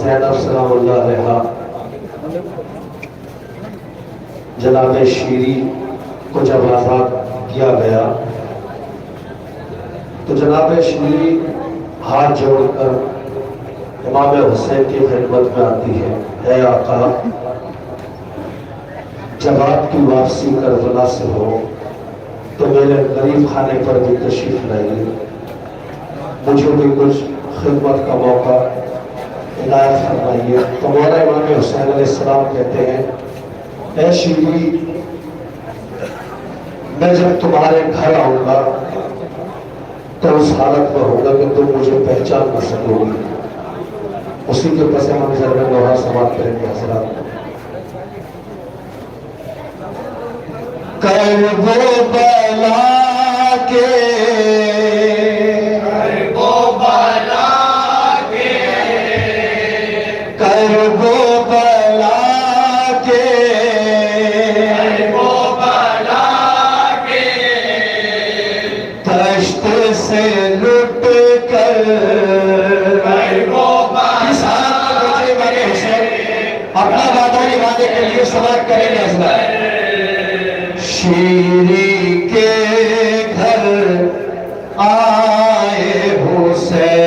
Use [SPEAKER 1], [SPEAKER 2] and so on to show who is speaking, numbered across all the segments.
[SPEAKER 1] زینب سلام اللہ علیہ جناب شیری کو جب آزاد کیا گیا تو جناب شیری ہاتھ جوڑ کر امام حسین کی خدمت میں آتی ہے، اے آقا جب آپ کی واپسی کربلا سے ہو تو میرے غریب خانے پر بھی تشریف لائیے، مجھے بھی کچھ خدمت کا موقع عنایت فرمائیے۔ تو مولا امام حسین علیہ السلام کہتے ہیں اے شیری میں جب تمہارے گھر آؤں گا تو اس حالت میں ہوگا کہ تم مجھے پہچان نہ سکو گی۔ اسی کے پس منظر میں دوہا سماعت کریں گے حضرات۔ کرب و بلا کے سے لٹ کر اپنا وعدہ نبھانے کے لیے سماعت کریں گے حضرات۔ شیری کے گھر آئے حسین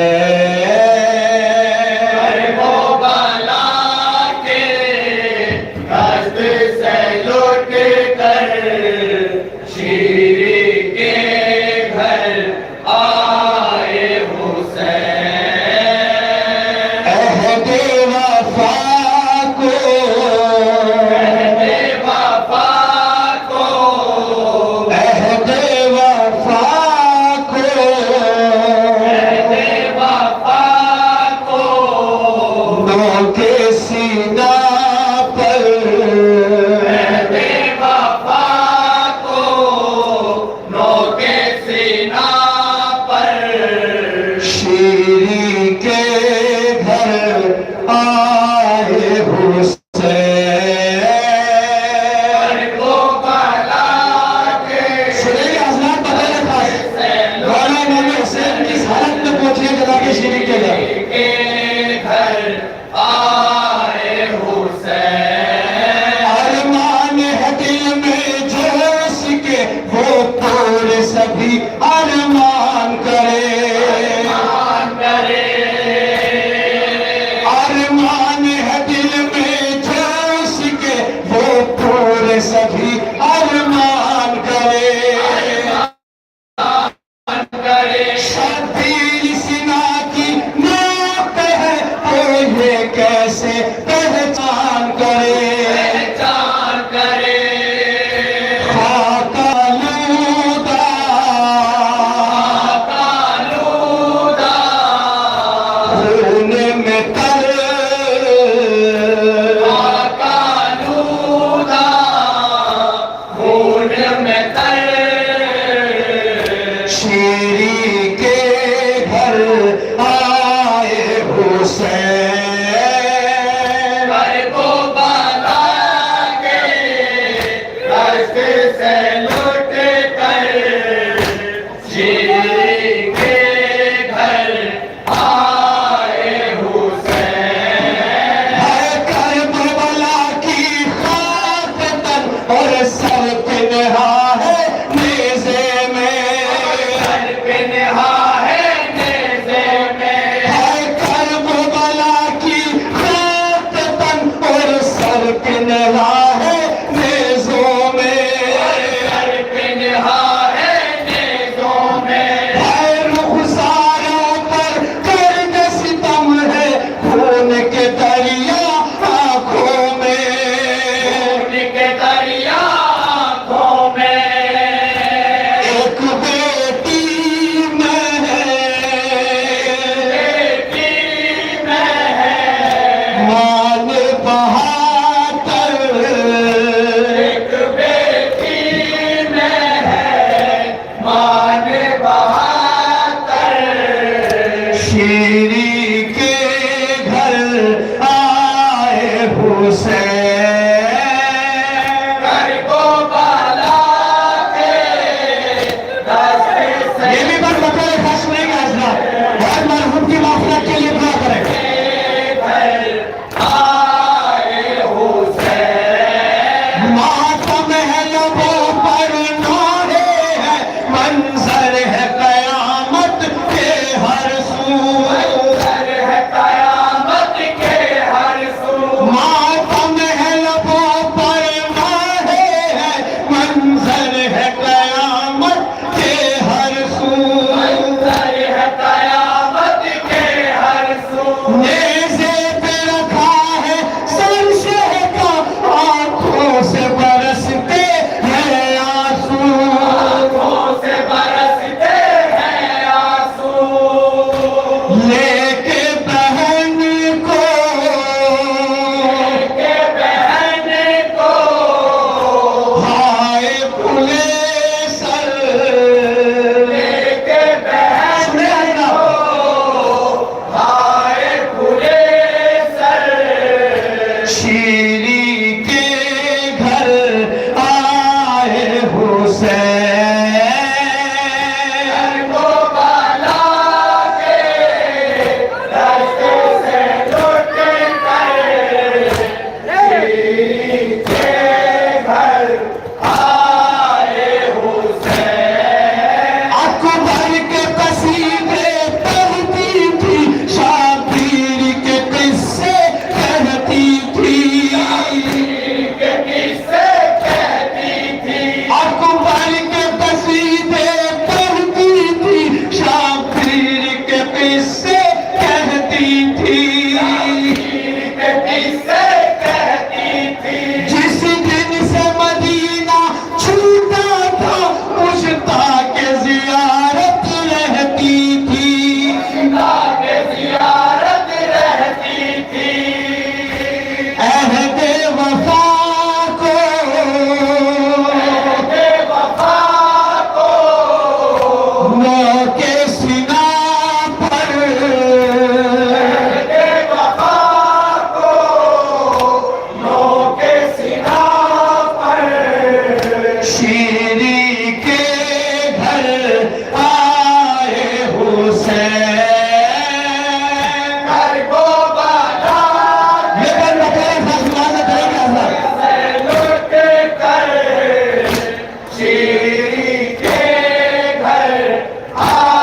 [SPEAKER 2] پیس سے